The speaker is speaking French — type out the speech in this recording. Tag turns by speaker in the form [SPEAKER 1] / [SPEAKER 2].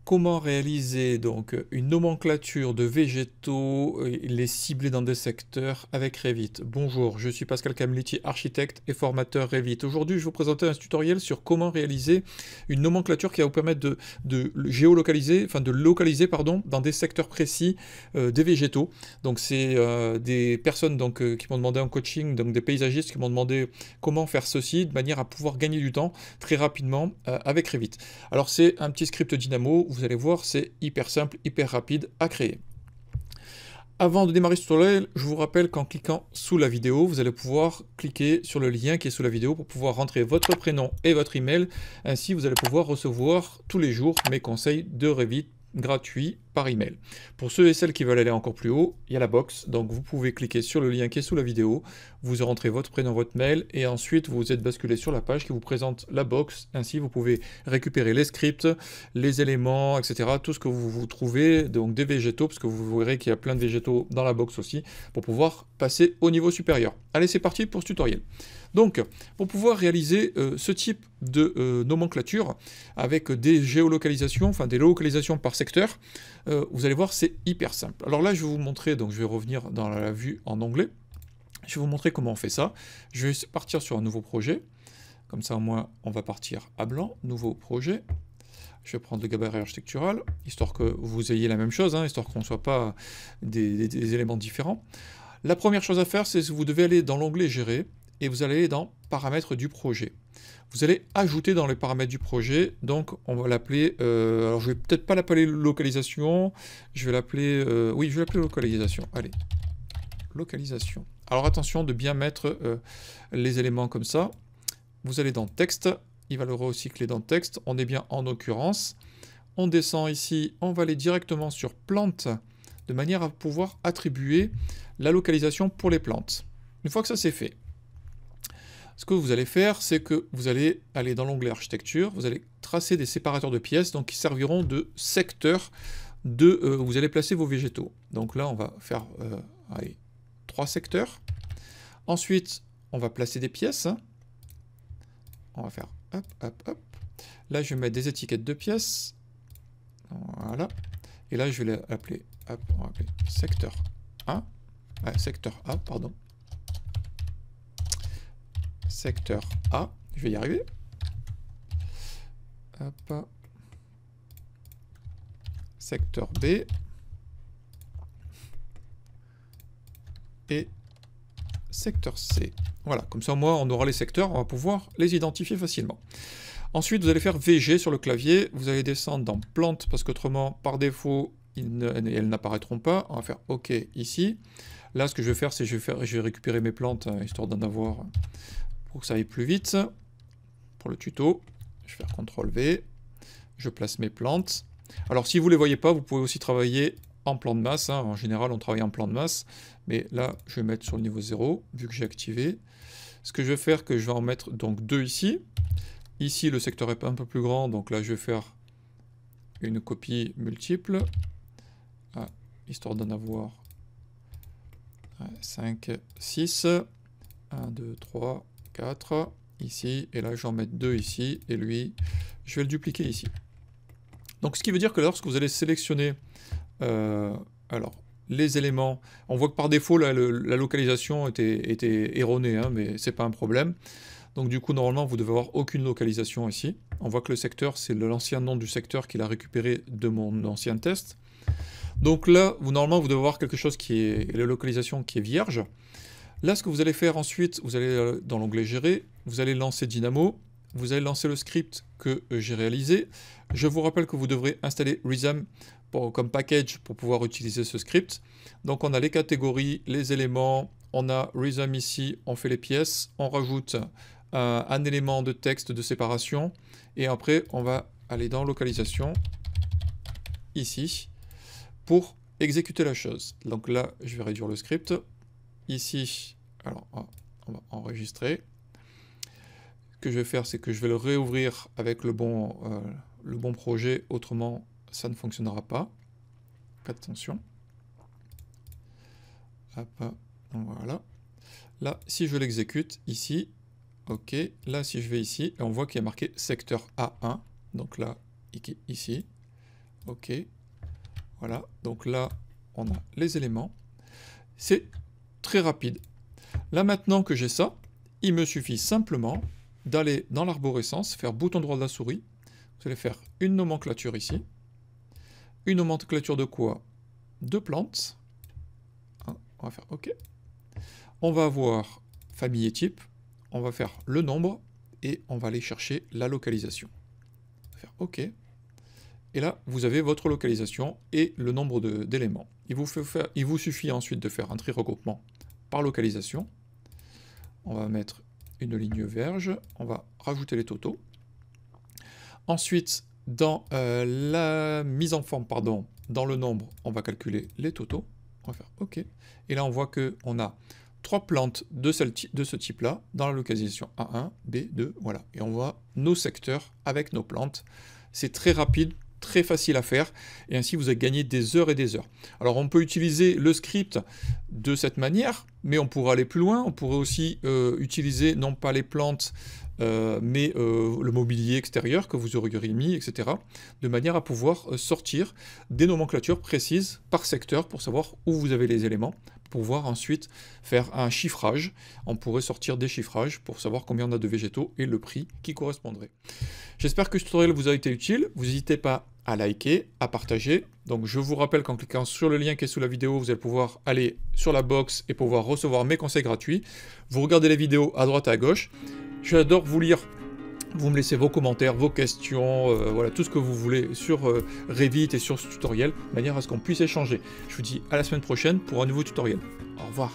[SPEAKER 1] comment réaliser donc une nomenclature de végétaux et les cibler dans des secteurs avec Revit. Bonjour, je suis Pascal Camliti, architecte et formateur Revit. Aujourd'hui, je vais vous présenter un tutoriel sur comment réaliser une nomenclature qui va vous permettre de géolocaliser, enfin de localiser pardon, dans des secteurs précis des végétaux. Donc c'est des personnes donc, qui m'ont demandé en coaching, donc des paysagistes qui m'ont demandé comment faire ceci de manière à pouvoir gagner du temps très rapidement avec Revit. Alors c'est un petit script Dynamo, vous allez voir, c'est hyper simple, hyper rapide à créer. Avant de démarrer ce tutoriel, je vous rappelle qu'en cliquant sous la vidéo, vous allez pouvoir cliquer sur le lien qui est sous la vidéo pour pouvoir rentrer votre prénom et votre email. Ainsi, vous allez pouvoir recevoir tous les jours mes conseils de Revit gratuits par email. Pour ceux et celles qui veulent aller encore plus haut, il y a la box, donc vous pouvez cliquer sur le lien qui est sous la vidéo, vous rentrez votre prénom, votre mail, et ensuite vous êtes basculé sur la page qui vous présente la box. Ainsi, vous pouvez récupérer les scripts, les éléments, etc., tout ce que vous trouvez, donc des végétaux, parce que vous verrez qu'il y a plein de végétaux dans la box aussi, pour pouvoir passer au niveau supérieur. Allez, c'est parti pour ce tutoriel. Donc, pour pouvoir réaliser ce type de nomenclature avec des géolocalisations, enfin des localisations par secteur, vous allez voir, c'est hyper simple. Alors là, je vais vous montrer, donc je vais revenir dans la vue en onglet. Je vais vous montrer comment on fait ça. Je vais partir sur un nouveau projet. Comme ça, au moins, on va partir à blanc. Nouveau projet. Je vais prendre le gabarit architectural, histoire que vous ayez la même chose, hein, histoire qu'on ne soit pas des éléments différents. La première chose à faire, c'est que vous devez aller dans l'onglet Gérer, et vous allez aller dans Paramètres du projet. Vous allez ajouter dans les paramètres du projet, donc on va l'appeler, alors je vais peut-être pas l'appeler localisation, je vais l'appeler, oui, je vais l'appeler localisation, allez, localisation. Alors attention de bien mettre les éléments comme ça. Vous allez dans texte, il va le recycler dans texte, on est bien en occurrence. On descend ici, on va aller directement sur plantes, de manière à pouvoir attribuer la localisation pour les plantes. Une fois que ça c'est fait, ce que vous allez faire, c'est que vous allez aller dans l'onglet architecture, vous allez tracer des séparateurs de pièces, donc qui serviront de secteur où vous allez placer vos végétaux. Donc là, on va faire allez, 3 secteurs. Ensuite, on va placer des pièces. On va faire hop, hop, hop. Là, je vais mettre des étiquettes de pièces. Voilà. Et là, je vais l'appeler, hop, on va appeler secteur 1. Secteur A, pardon. Secteur A, je vais y arriver. Hop. Secteur B. Et secteur C. Voilà, comme ça, moi, on aura les secteurs, on va pouvoir les identifier facilement. Ensuite, vous allez faire VG sur le clavier, vous allez descendre dans Plantes, parce qu'autrement, par défaut, elles n'apparaîtront pas. On va faire OK ici. Là, ce que je vais faire, c'est que je vais récupérer mes plantes, histoire d'en avoir pour que ça aille plus vite. Pour le tuto, je vais faire CTRL V, je place mes plantes. Alors, si vous ne les voyez pas, vous pouvez aussi travailler en plan de masse. Hein. En général, on travaille en plan de masse. Mais là, je vais mettre sur le niveau 0, vu que j'ai activé. Ce que je vais faire, que je vais en mettre donc 2 ici. Ici, le secteur est un peu plus grand, donc là, je vais faire une copie multiple, histoire d'en avoir 5, 6, 1, 2, 3, 4, ici, et là, je vais en mettre 2 ici, et lui, je vais le dupliquer ici. Donc, ce qui veut dire que lorsque vous allez sélectionner alors, les éléments, on voit que par défaut, la localisation était erronée, hein, mais c'est pas un problème. Donc du coup, normalement, vous devez avoir aucune localisation ici. On voit que le secteur, c'est l'ancien nom du secteur qu'il a récupéré de mon ancien test. Donc là, normalement, vous devez avoir quelque chose qui est la localisation qui est vierge. Là, ce que vous allez faire ensuite, vous allez dans l'onglet Gérer, vous allez lancer Dynamo, vous allez lancer le script que j'ai réalisé. Je vous rappelle que vous devrez installer Rhythm comme package pour pouvoir utiliser ce script. Donc on a les catégories, les éléments, on a Rhythm ici, on fait les pièces, on rajoute un élément de texte de séparation, et après on va aller dans localisation, ici, pour exécuter la chose. Donc là, je vais réduire le script. Ici, alors on va enregistrer. Ce que je vais faire, c'est que je vais le réouvrir avec le bon projet, autrement ça ne fonctionnera pas. Faites attention. Hop, donc voilà. Là, si je l'exécute ici, ok. Là, si je vais ici, on voit qu'il y a marqué secteur A1. Donc là, ici, OK. Voilà, donc là, on a les éléments. C'est très rapide. Là, maintenant que j'ai ça, il me suffit simplement d'aller dans l'arborescence, faire bouton droit de la souris. Vous allez faire une nomenclature ici. Une nomenclature de quoi? De plantes. On va faire OK. On va avoir famille et type. On va faire le nombre et on va aller chercher la localisation. On va faire OK. Et là, vous avez votre localisation et le nombre d'éléments. Il vous suffit ensuite de faire un tri regroupement par localisation. On va mettre une ligne vierge. On va rajouter les totaux. Ensuite, dans la mise en forme, pardon, dans le nombre, on va calculer les totaux. On va faire OK. Et là, on voit qu'on a 3 plantes de ce type-là dans la localisation A1, B2, voilà. Et on voit nos secteurs avec nos plantes. C'est très rapide, très facile à faire. Et ainsi, vous avez gagné des heures et des heures. Alors, on peut utiliser le script de cette manière, mais on pourrait aller plus loin. On pourrait aussi utiliser, non pas les plantes, mais le mobilier extérieur que vous auriez mis, etc. De manière à pouvoir sortir des nomenclatures précises par secteur pour savoir où vous avez les éléments, pour pouvoir ensuite faire un chiffrage. On pourrait sortir des chiffrages pour savoir combien on a de végétaux et le prix qui correspondrait. J'espère que ce tutoriel vous a été utile. Vous n'hésitez pas à liker, à partager. Donc je vous rappelle qu'en cliquant sur le lien qui est sous la vidéo, vous allez pouvoir aller sur la box et pouvoir recevoir mes conseils gratuits. Vous regardez les vidéos à droite et à gauche. J'adore vous lire, vous me laissez vos commentaires, vos questions, voilà, tout ce que vous voulez sur Revit et sur ce tutoriel, de manière à ce qu'on puisse échanger. Je vous dis à la semaine prochaine pour un nouveau tutoriel. Au revoir.